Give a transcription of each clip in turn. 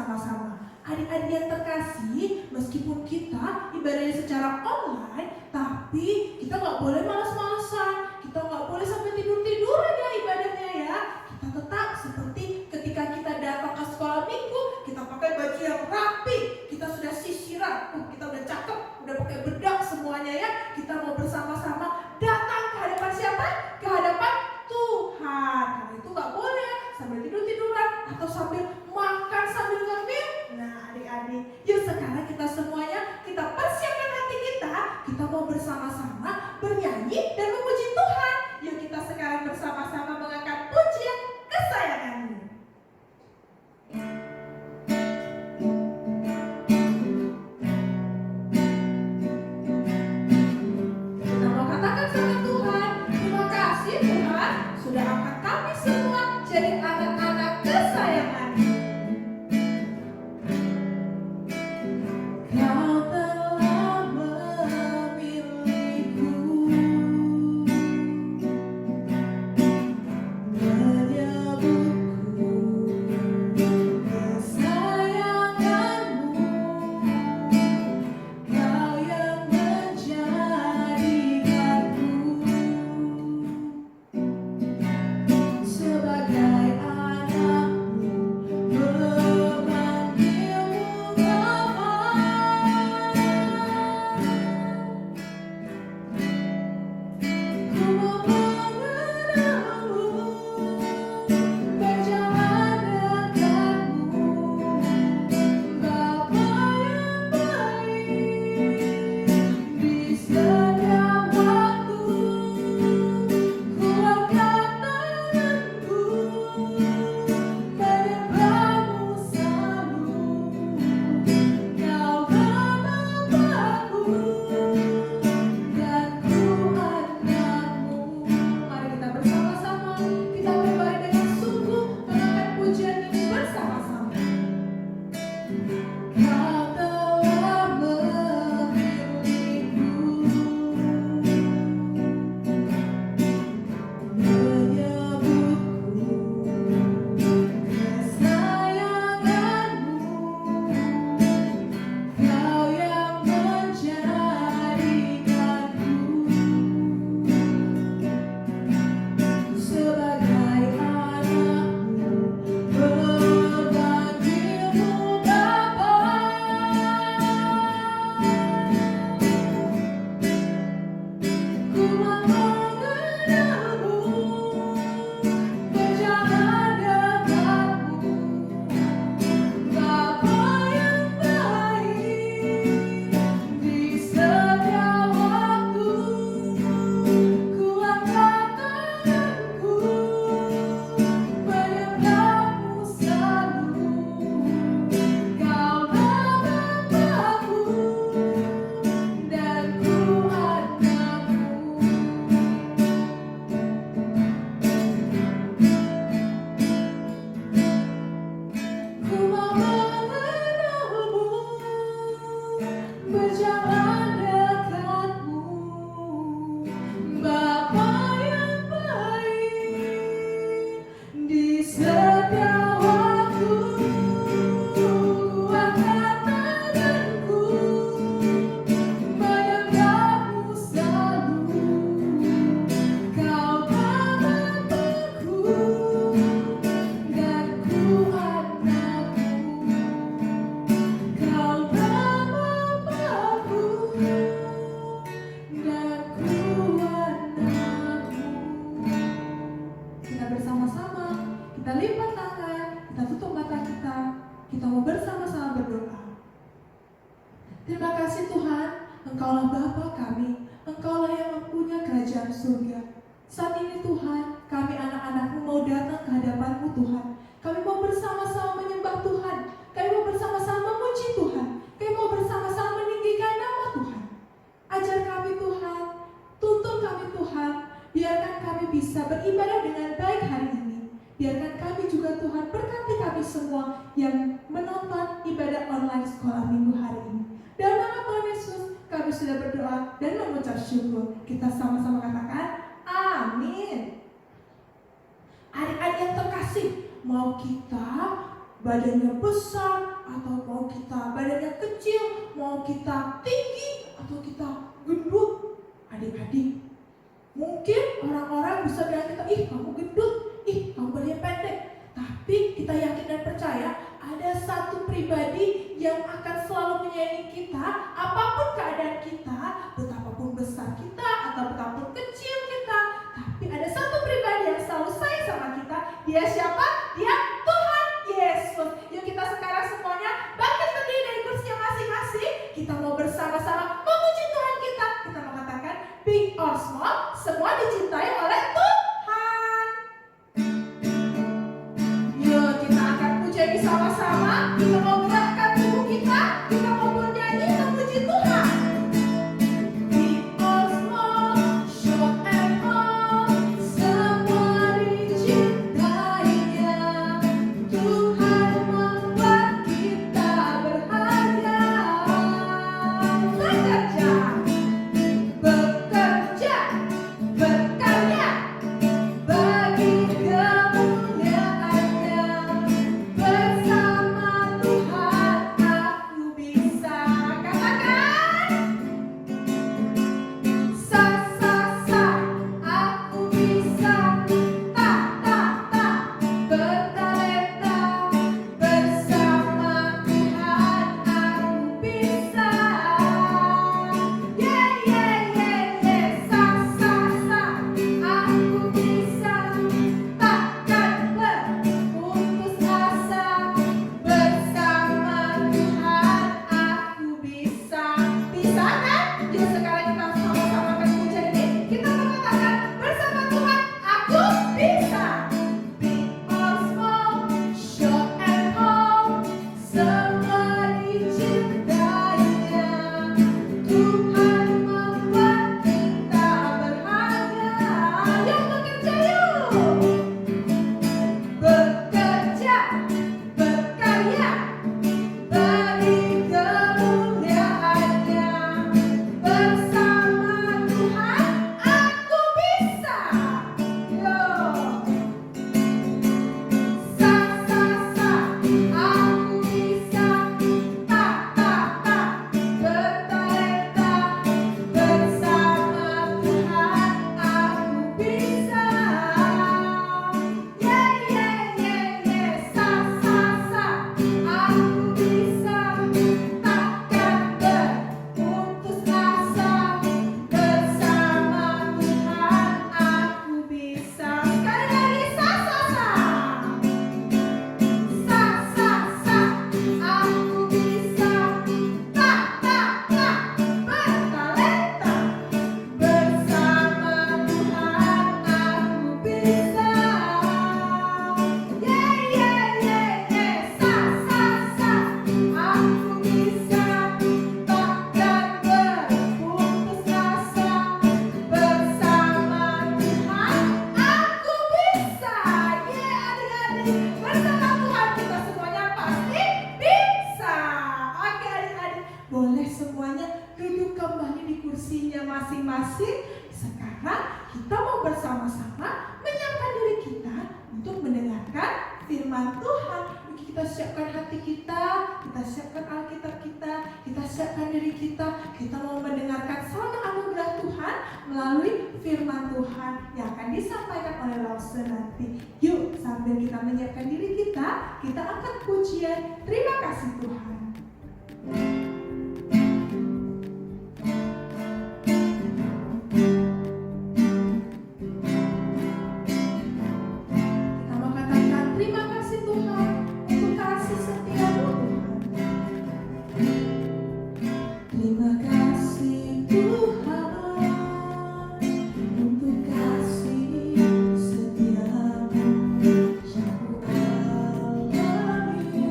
bersama-sama. Adik-adik yang terkasih, meskipun kita ibadahnya secara online, tapi kita nggak boleh malas-malasan, kita nggak boleh sampai tidur-tiduran ya ibadahnya ya. Kita tetap seperti ketika kita datang ke sekolah minggu, kita pakai baju yang rapi, kita sudah sisiran, kita udah cakep, udah pakai bedak semuanya ya. Kita mau bersama-sama datang ke hadapan siapa? Ke hadapan Tuhan. Karena itu nggak boleh sambil tidur-tiduran atau sambil makan sambil ngemil. Nah adik-adik, yuk sekarang kita semuanya kita persiapkan hati kita mau bersama-sama bernyanyi dan memuji Tuhan. Yuk kita sekarang bersama-sama mengangkat pujian kesayanganmu. Kita mau katakan sama Tuhan, terima kasih Tuhan sudah angkat kami semua jadi anak-anak kesayangan. badannya besar atau mau kita badannya kecil, mau kita tinggi atau kita gendut. Adik-adik, mungkin orang-orang bisa bilang kita, ih kamu gendut, ih kamu badannya pendek. Tapi kita yakin dan percaya ada satu pribadi yang akan selalu menyayangi kita apapun keadaan kita, betapapun besar kita atau betapapun kecil kita. Tapi ada satu pribadi yang selalu sayang sama kita. Dia siapa? Dia Tuhan Yesus. Yuk kita sekarang semuanya bangkit berdiri dari kursinya masing-masing. Kita mau bersama-sama memuji Tuhan kita. Kita mau katakan big or small, semua dicintai oleh Tuhan. Yuk kita akan puji bersama-sama. Kita mau gerakkan tubuh kita. Kita mau bernyanyi memuji Tuhan. Big or small, short and tall, semua dicintainya. Tuhan membuat kita berharga. Bekerja, berkarya bagi kemuliaannya. Bersama Tuhan aku bisa. Katakan, sa sa sa, aku bisa. Ta ta ta, bertalenta. Bersama Tuhan aku bisa. Ye ye ye ye, sa sa sa, aku bisa. Takkan berputus asa. Bersama Tuhan aku bisa. Bisa kan? Yuk sekarang kita sama-sama akan puji ini. Kita mengatakan bersama Tuhan aku bisa. Big or small, short and tall, semua dicintainya. Tuhan membuat kita berharga. Yuk bekerja yuk. Bekerja, berkarya bagi kemuliaannya. Bersama Tuhan aku bisa. Yo. Sa sa sa, aku bisa. Ta ta ta, bertalenta. Bersama Tuhan aku bisa. Ye ye ye ye, sa sa sa, aku bisa. Takkan berputus asa. Bersama Tuhan aku bisa. Sekali lagi, sa sa sa. Sa sa sa, aku bisa. Ta ta ta, bertalenta. Bersama Tuhan aku bisa. Ye ye ye ye, sa sa sa, aku bisa. Takkan berputus asa. Bersama Tuhan aku bisa. Ye adik-adik, bersama Tuhan kita semuanya pasti bisa. Oke adik-adik, boleh semuanya duduk kembali di kursinya masing-masing. Sekarang kita mau bersama-sama menyiapkan diri kita untuk mendengarkan firman Tuhan. Kita siapkan hati kita siapkan Alkitab kita siapkan diri kita mau mendengarkan sabda anugerah Tuhan melalui firman Tuhan yang akan disampaikan oleh Lause nanti. Yuk, sambil kita menyiapkan diri kita akan pujian. Terima kasih Tuhan. Kita mau katakan terima kasih Tuhan untuk kasih setiamu Tuhan. Terima kasih Tuhan untuk kasih setiamu yang ku alami.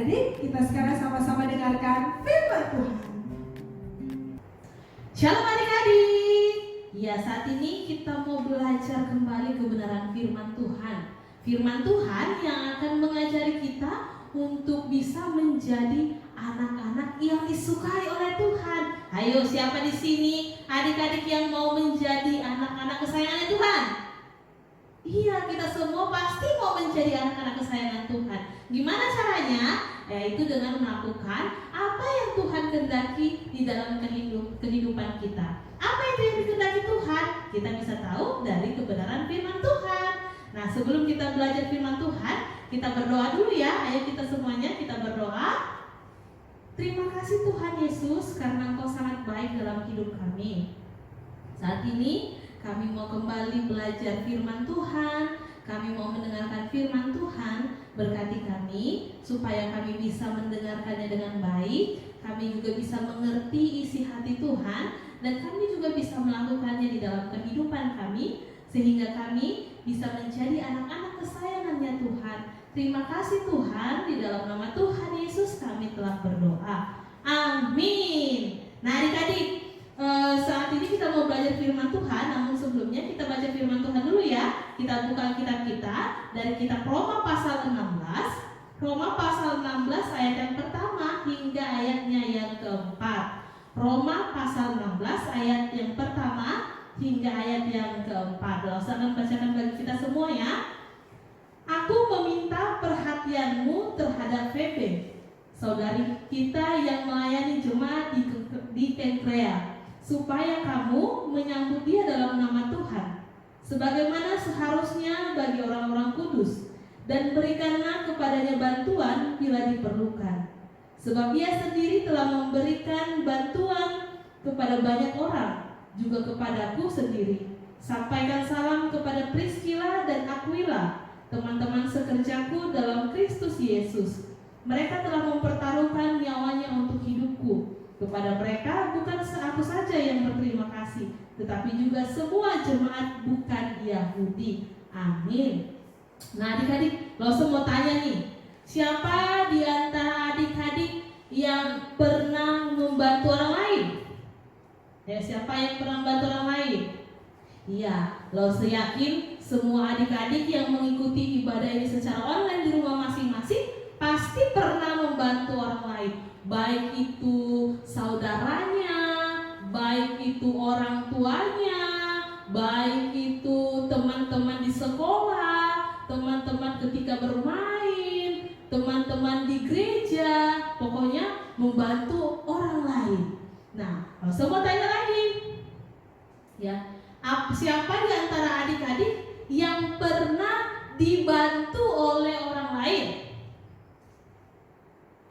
adik-adik, kita sekarang sama-sama dengarkan firman Tuhan. Shalom adik-adik. Ya, saat ini kita mau belajar kembali kebenaran firman Tuhan. Firman Tuhan yang akan mengajari kita untuk bisa menjadi anak-anak yang disukai oleh Tuhan. Ayo, siapa di sini adik-adik yang mau menjadi anak-anak kesayangan Tuhan? Iya, kita semua pasti mau menjadi anak-anak kesayangan Tuhan. Gimana caranya? Yaitu dengan melakukan apa yang Tuhan kehendaki di dalam kehidupan kita. Apa itu yang dikehendaki Tuhan? Kita bisa tahu dari kebenaran firman Tuhan. Nah, sebelum kita belajar firman Tuhan, kita berdoa dulu ya. Ayo kita semuanya, kita berdoa. Terima kasih Tuhan Yesus karena Engkau sangat baik dalam hidup kami. Saat ini kami mau kembali belajar firman Tuhan. Kami mau mendengarkan firman Tuhan. Berkati kami supaya kami bisa mendengarkannya dengan baik. Kami juga bisa mengerti isi hati Tuhan, dan kami juga bisa melakukannya di dalam kehidupan kami, sehingga kami bisa menjadi anak-anak kesayangannya Tuhan. Terima kasih Tuhan, di dalam nama Tuhan Yesus kami telah berdoa. Amin. Nah adik-adik, saat ini kita mau belajar firman Tuhan, namun sebelumnya kita baca firman Tuhan dulu ya. Kita buka kitab kita dari kitab Roma pasal 16. Roma pasal 16 ayat yang pertama hingga ayatnya yang keempat. Roma pasal 16 ayat yang pertama hingga ayat yang keempat. Saya akan bacakan bagi kita semua ya. Aku meminta perhatianmu terhadap Febe, saudari kita yang melayani jemaat di Kenkrea, supaya kamu menyambut dia dalam nama Tuhan, sebagaimana seharusnya bagi orang-orang kudus, dan berikanlah kepadanya bantuan bila diperlukan. Sebab ia sendiri telah memberikan bantuan kepada banyak orang, juga kepadaku sendiri. Sampaikan salam kepada Priskila dan Aquila, teman-teman sekerjaku dalam Kristus Yesus. Mereka telah mempertaruhkan nyawanya untuk hidupku. Kepada mereka bukan aku saja yang berterima kasih, tetapi juga semua jemaat bukan Yahudi. Amin. Nah adik-adik, lo semua tanya nih, siapa di antara adik-adik yang pernah membantu orang lain? Ya, siapa yang pernah membantu orang lain? Iya, lo yakin semua adik-adik yang mengikuti ibadah ini secara online di rumah masing-masing pasti pernah membantu orang lain. Baik itu saudaranya, baik itu orang tuanya, baik itu teman-teman di sekolah, teman-teman ketika bermain, teman-teman di gereja, pokoknya membantu orang lain. Nah, kalau semua tanya lagi, ya, siapa di antara adik-adik yang pernah dibantu oleh orang lain?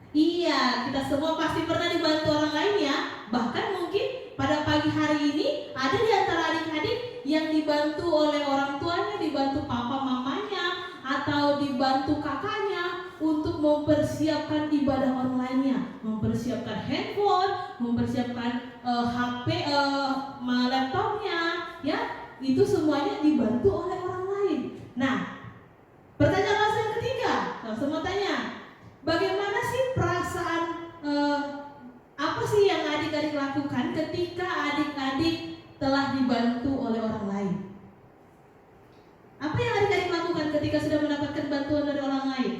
Iya, kita semua pasti pernah dibantu orang lain ya. Bahkan mungkin pada pagi hari ini ada di antara adik-adik yang dibantu oleh orang tuanya, dibantu papa mamanya, atau dibantu kakaknya untuk mempersiapkan ibadah online-nya, mempersiapkan handphone, mempersiapkan HP, laptopnya, ya. Itu semuanya dibantu oleh orang lain. Nah, pertanyaan yang ketiga, kalau semua tanya, bagaimana sih perasaan, apa sih yang adik-adik lakukan ketika adik-adik telah dibantu oleh orang lain? Apa yang adik-adik lakukan ketika sudah mendapatkan bantuan dari orang lain?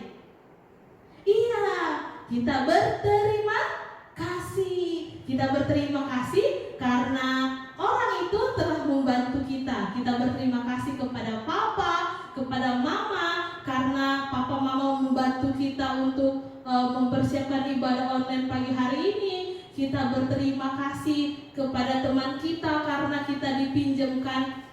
Iya, kita berterima kasih. Kita berterima kasih karena orang itu telah membantu kita. Kita berterima kasih kepada papa, kepada mama, karena papa mama membantu kita untuk mempersiapkan ibadah online pagi hari ini. Kita berterima kasih kepada teman kita karena kita dipinjamkan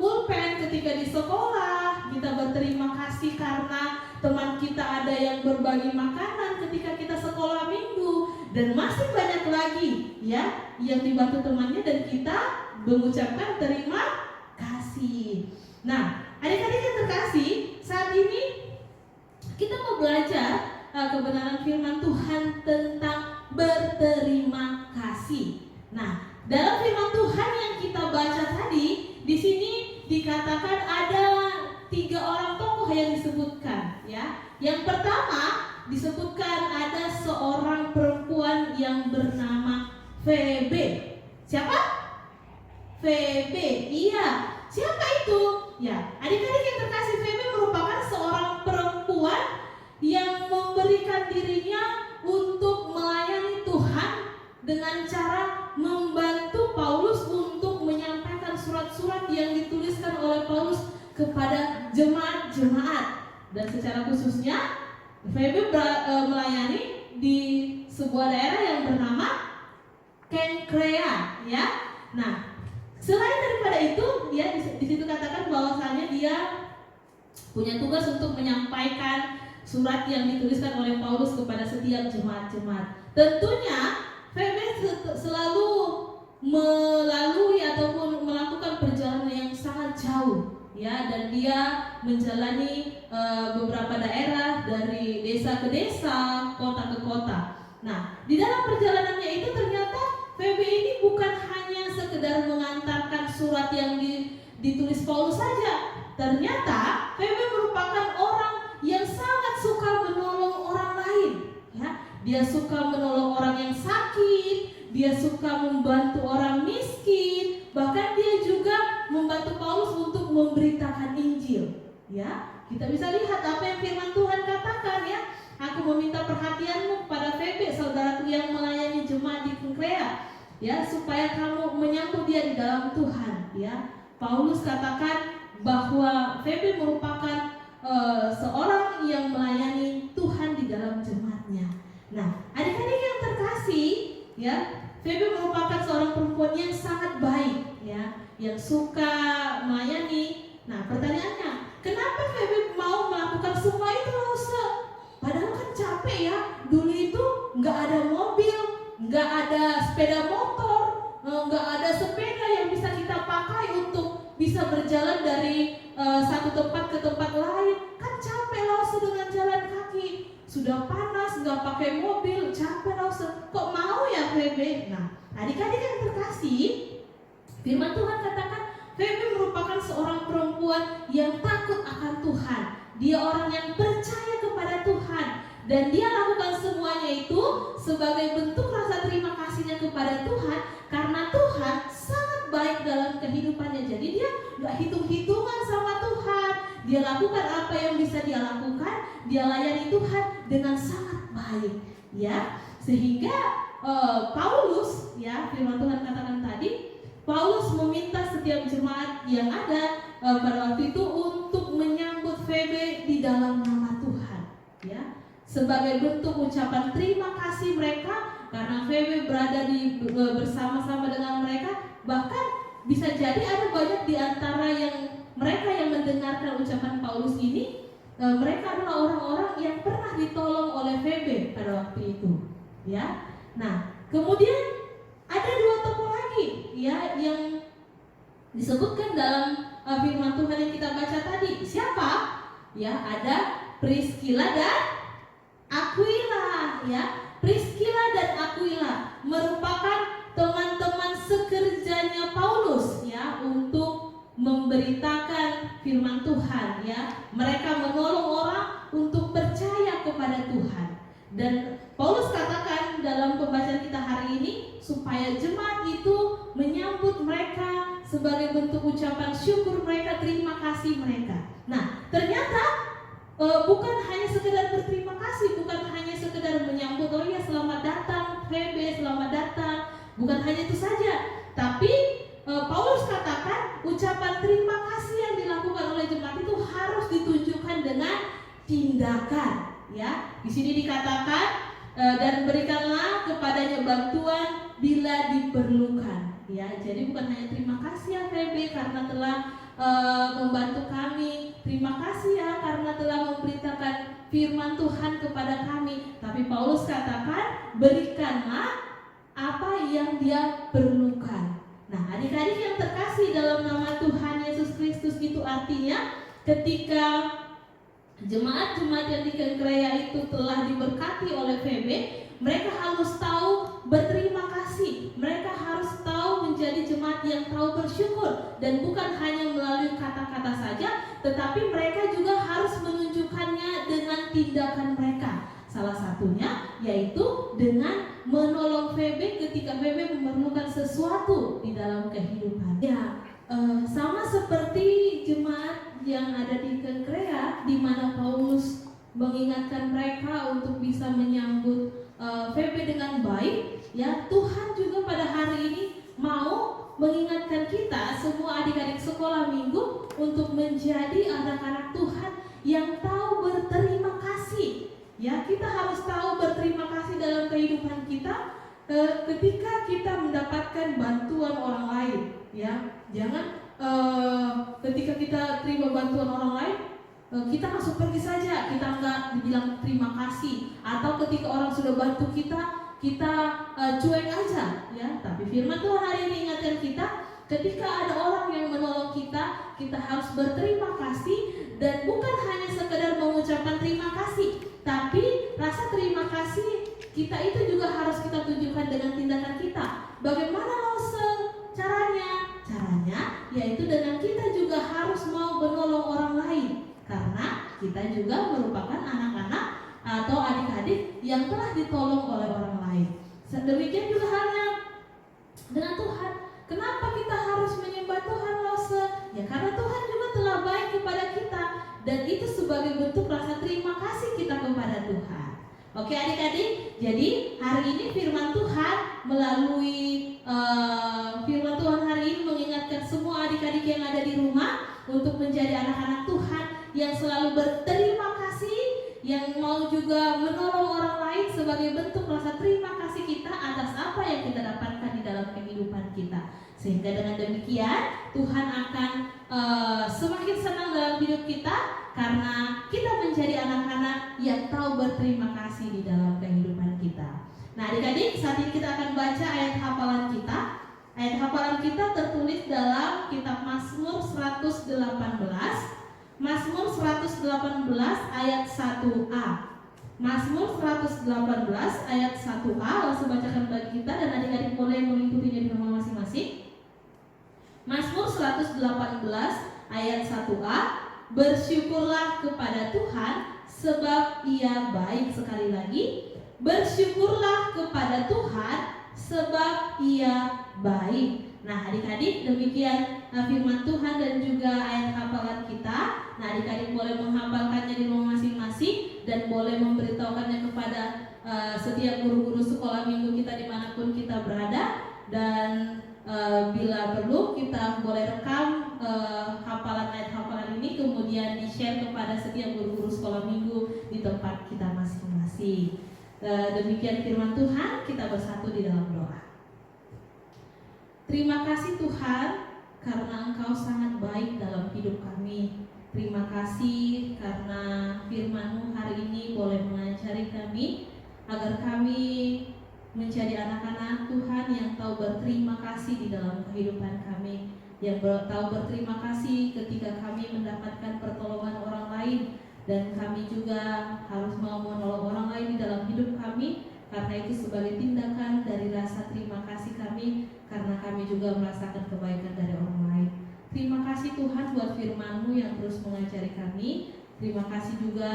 pulpen ketika di sekolah. Kita berterima kasih karena teman kita ada yang berbagi makanan ketika kita sekolah minggu. Dan masih banyak lagi ya yang dibantu temannya dan kita mengucapkan terima kasih. Nah, adik-adik yang terkasih, saat ini kita mau belajar kebenaran firman Tuhan tentang berterima kasih. Nah, dalam firman Tuhan yang kita baca tadi, di sini dikatakan ada 3 orang tokoh yang disebutkan, ya. Yang pertama disebutkan VB. Siapa? VB. Iya. Siapa itu? Ya, adik-adik yang terkasih, VB merupakan seorang perempuan yang memberikan dirinya untuk melayani Tuhan dengan cara membantu Paulus untuk menyampaikan surat-surat yang dituliskan oleh Paulus kepada jemaat-jemaat. Dan secara khususnya VB melayani di sebuah daerah yang bernama Kenkrea, ya. Nah, selain daripada itu, dia di situ katakan bahwasanya dia punya tugas untuk menyampaikan surat yang dituliskan oleh Paulus kepada setiap jemaat-jemaat. Tentunya VB selalu melalui ataupun melakukan perjalanan yang sangat jauh, ya, dan dia menjalani beberapa daerah dari desa ke desa, kota ke kota. Nah, di dalam perjalanannya itu ternyata VB ini bukan hanya sekedar mengantarkan surat yang ditulis Paulus saja. Ternyata VB merupakan orang yang sangat suka menolong orang lain, ya. Dia suka menolong orang yang sakit, dia suka membantu orang miskin, bahkan dia juga membantu Paulus untuk memberitakan Injil, ya. Kita bisa lihat apa yang firman Tuhan katakan, ya. Aku meminta perhatianmu kepada VB, saudaraku yang melayani jemaat di Kenkrea, ya, supaya kamu menyambut dia di dalam Tuhan, ya. Paulus katakan bahwa VB merupakan seorang yang melayani Tuhan di dalam jemaatnya. Nah, adik-adik yang terkasih, ya, VB merupakan seorang perempuan yang sangat baik, ya, yang suka melayani. Nah, pertanyaannya, kenapa VB mau melakukan semua itu, Lause? Padahal kan capek, ya. Dulu itu nggak ada mobil, nggak ada sepeda motor, nggak ada sepeda yang bisa kita pakai untuk bisa berjalan dari satu tempat ke tempat lain. Kan capek, Lause, dengan jalan kaki. Sudah panas, nggak pakai mobil, capek, Lause. Kok mau ya VB? Nah, adik-adik yang terkasih, firman Tuhan katakan VB merupakan seorang perempuan yang takut akan Tuhan. Dia orang yang percaya kepada Tuhan, dan dia lakukan semuanya itu sebagai bentuk rasa terima kasihnya kepada Tuhan, karena Tuhan sangat baik dalam kehidupannya. Jadi dia gak hitung-hitungan sama Tuhan. Dia lakukan apa yang bisa dia lakukan. Dia layani Tuhan dengan sangat baik, ya. Sehingga Paulus, ya, firman Tuhan katakan tadi, Paulus meminta setiap jemaat yang ada pada waktu itu untuk menyambut VB di dalam nama Tuhan, ya, sebagai bentuk ucapan terima kasih mereka karena VB berada bersama-sama dengan mereka. Bahkan bisa jadi ada banyak di antara mereka yang mendengarkan ucapan Paulus ini, mereka adalah orang-orang yang pernah ditolong oleh VB pada waktu itu, ya. Nah, kemudian ada dua tokoh lagi, ya, yang disebutkan dalam firman Tuhan yang kita baca tadi. Siapa? Ya, ada Priscilla dan Aquila, ya. Priscilla dan Aquila merupakan teman-teman sekerjanya Paulus, ya, untuk memberitakan firman Tuhan, ya. Mereka menolong orang untuk percaya kepada Tuhan. Dan Paulus katakan dalam pembacaan kita hari ini supaya jemaat itu menyambut mereka sebagai bentuk ucapan syukur mereka, terima kasih mereka. Nah, ternyata bukan hanya sekedar berterima kasih, bukan hanya sekedar menyambut, oh ya selamat datang VB, selamat datang. Bukan hanya itu saja, tapi Paulus katakan ucapan terima kasih yang dilakukan oleh jemaat itu harus ditunjukkan dengan tindakan, ya. Di sini dikatakan dan berikanlah kepadanya bantuan bila diperlukan, ya. Jadi bukan hanya terima kasih ya VB karena telah membantu kami, terima kasih ya karena telah memberitakan firman Tuhan kepada kami, tapi Paulus katakan berikanlah apa yang dia perlukan. Nah, adik-adik yang terkasih dalam nama Tuhan Yesus Kristus, itu artinya ketika jemaat-jemaat yang di Kenkrea itu telah diberkati oleh VB, mereka harus tahu berterima kasih. Mereka harus tahu menjadi jemaat yang tahu bersyukur, dan bukan hanya melalui kata-kata saja, tetapi mereka juga harus menunjukkannya dengan tindakan mereka. Salah satunya yaitu dengan menolong VB ketika ketika Febe memerlukan sesuatu di dalam kehidupan. Ya, sama seperti jemaat yang ada di Kenkrea, di mana Paulus mengingatkan mereka untuk bisa menyambut Febe dengan baik. Ya, Tuhan juga pada hari ini mau mengingatkan kita semua adik-adik sekolah minggu untuk menjadi anak-anak Tuhan yang tahu berterima kasih. Ya, kita harus tahu berterima kasih dalam kehidupan kita ketika kita mendapatkan bantuan orang lain. Ya, jangan ketika kita terima bantuan orang lain kita langsung pergi saja, kita nggak dibilang terima kasih. Atau ketika orang sudah bantu kita cuek aja, ya. Tapi firman Tuhan hari ini ingatkan kita, ketika ada orang yang menolong kita, kita harus berterima kasih, dan bukan hanya sekedar mengucapkan terima kasih, tapi rasa terima kasih kita itu juga harus kita tunjukkan dengan tindakan kita. Bagaimana caranya? Caranya yaitu dengan kita juga harus mau menolong orang lain, karena kita juga merupakan anak-anak atau adik-adik yang telah ditolong oleh orang lain. Demikian juga halnya dengan Tuhan. Kenapa kita harus menyembah Tuhan, Lose? Ya karena Tuhan juga telah baik kepada kita, dan itu sebagai bentuk rasa terima kasih kita kepada Tuhan. Oke adik-adik, jadi hari ini firman Tuhan melalui firman Tuhan hari ini mengingatkan semua adik-adik yang ada di rumah untuk menjadi anak-anak Tuhan yang selalu berterima kasih, yang mau juga menolong orang lain sebagai bentuk rasa terima kasih kita atas apa yang kita dapatkan di dalam kehidupan kita. Sehingga dengan demikian Tuhan akan semakin senang dalam hidup kita, karena kita menjadi anak-anak yang tahu berterima kasih di dalam kehidupan kita. Nah adik-adik, saat ini kita akan baca ayat hafalan kita. Ayat hafalan kita tertulis dalam kitab Mazmur 118. Mazmur 118 ayat 1a. Mazmur 118 ayat 1a. Langsung bacakan bagi kita dan adik-adik boleh mengikutinya di rumah masing-masing. Mazmur 118 ayat 1a. Bersyukurlah kepada Tuhan sebab Ia baik. Sekali lagi, bersyukurlah kepada Tuhan sebab Ia baik. Nah adik-adik, demikian firman Tuhan dan juga ayat hafalan kita. Nah adik-adik boleh menghafalkannya di rumah masing-masing dan boleh memberitahukannya kepada setiap guru-guru sekolah minggu kita dimanapun kita berada. Dan bila perlu kita boleh rekam hafalan ayat hafalan ini, kemudian di-share kepada setiap guru-guru sekolah minggu di tempat kita masing-masing. Demikian firman Tuhan, kita bersatu di dalam doa. Terima kasih Tuhan, karena Engkau sangat baik dalam hidup kami. Terima kasih karena firman-Mu hari ini boleh mengajari kami, agar kami menjadi anak-anak Tuhan yang tahu berterima kasih di dalam kehidupan kami, yang tahu berterima kasih ketika kami mendapatkan pertolongan orang lain, dan kami juga harus mau menolong orang lain di dalam hidup kami, karena itu sebagai tindakan dari rasa terima kasih kami, karena kami juga merasakan kebaikan dari orang lain. Terima kasih Tuhan buat firman-Mu yang terus mengajari kami. Terima kasih juga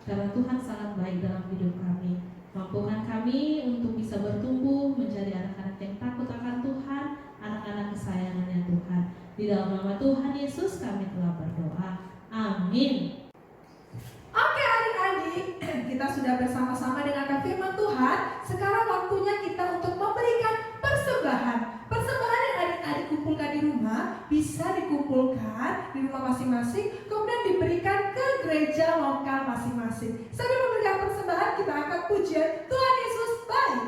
karena Tuhan sangat baik dalam hidup kami. Mampukan kami untuk bisa bertumbuh menjadi anak-anak yang takut akan Tuhan, anak-anak kesayangannya Tuhan. Di dalam nama Tuhan Yesus kami telah berdoa. Amin. Oke adik-adik, kita sudah bersama-sama dengarkan firman Tuhan. Sekarang waktunya kita untuk memberikan persembahan. Persembahan yang adik-adik kumpulkan di rumah bisa dikumpulkan di rumah masing-masing, kemudian diberikan ke gereja lokal masing-masing. Sambil memberikan persembahan, kita angkat pujian Tuhan Yesus baik.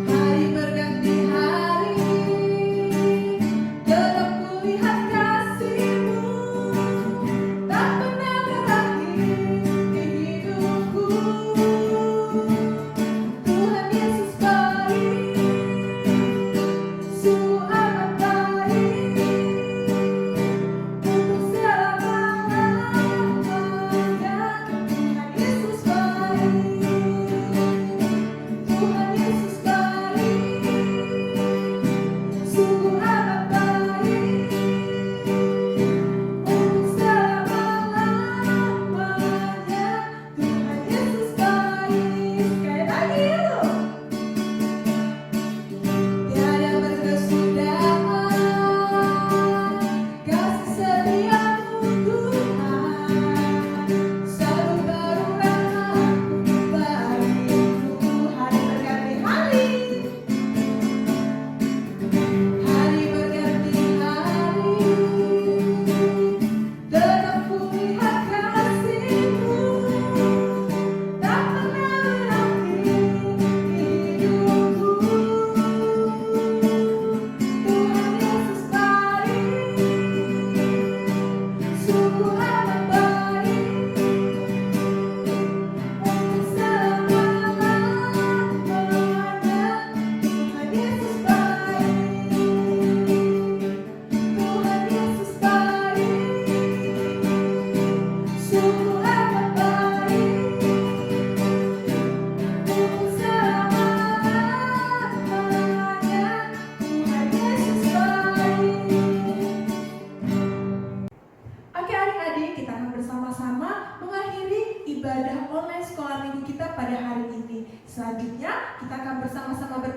Hari berganti hari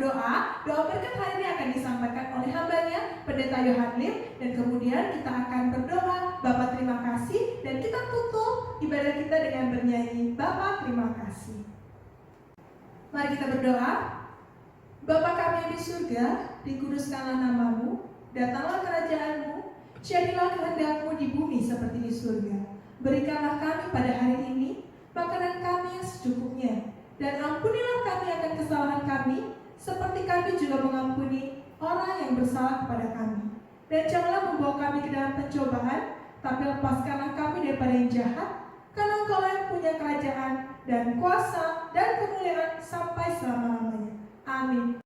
berdoa. Doa berkat hari ini akan disampaikan oleh hambanya, Pendeta Yohan Lim, dan kemudian kita akan berdoa, Bapak terima kasih, dan kita tutup ibadah kita dengan bernyanyi, Bapak terima kasih. Mari kita berdoa. Bapa kami yang di surga, dikuduskanlah namamu, datanglah kerajaanmu, jadilah kehendakmu di bumi seperti di surga. Berikanlah kami pada hari ini makanan kami yang secukupnya, dan ampunilah kami akan kesalahan kami, seperti kami juga mengampuni orang yang bersalah kepada kami. Dan janganlah membawa kami ke dalam pencobaan, tapi lepaskanlah kami daripada yang jahat, karena Engkau yang punya kerajaan dan kuasa dan kemuliaan sampai selama-lamanya. Amin.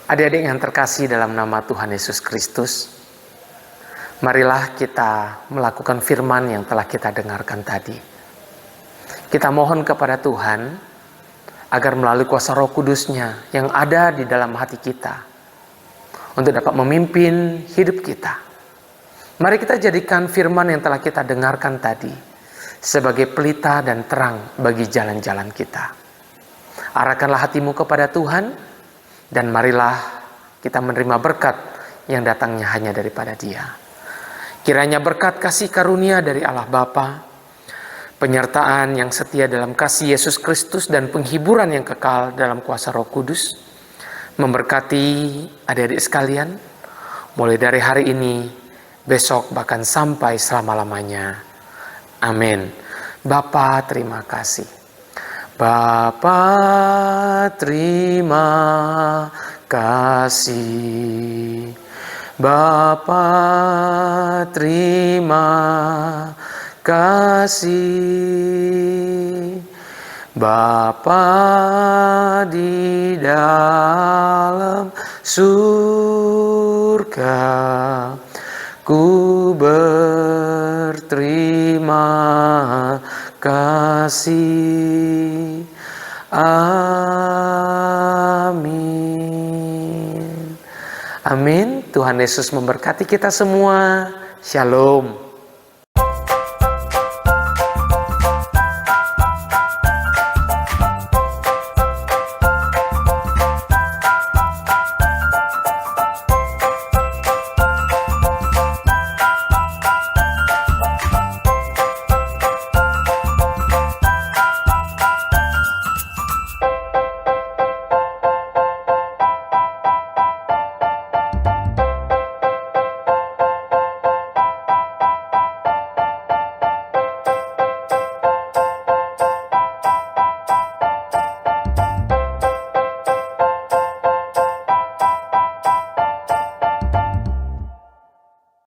Adik-adik yang terkasih dalam nama Tuhan Yesus Kristus, marilah kita melakukan firman yang telah kita dengarkan tadi. Kita mohon kepada Tuhan agar melalui kuasa Roh Kudus-Nya yang ada di dalam hati kita untuk dapat memimpin hidup kita. Mari kita jadikan firman yang telah kita dengarkan tadi sebagai pelita dan terang bagi jalan-jalan kita. Arahkanlah hatimu kepada Tuhan, dan marilah kita menerima berkat yang datangnya hanya daripada Dia. Kiranya berkat kasih karunia dari Allah Bapa, penyertaan yang setia dalam kasih Yesus Kristus, dan penghiburan yang kekal dalam kuasa Roh Kudus memberkati adik-adik sekalian mulai dari hari ini, besok, bahkan sampai selama-lamanya. Amin. Bapa terima kasih. Bapa terima kasih. Bapa terima kasih. Bapa di dalam surga, ku berterima kasih. Amin. Amin. Tuhan Yesus memberkati kita semua. Shalom.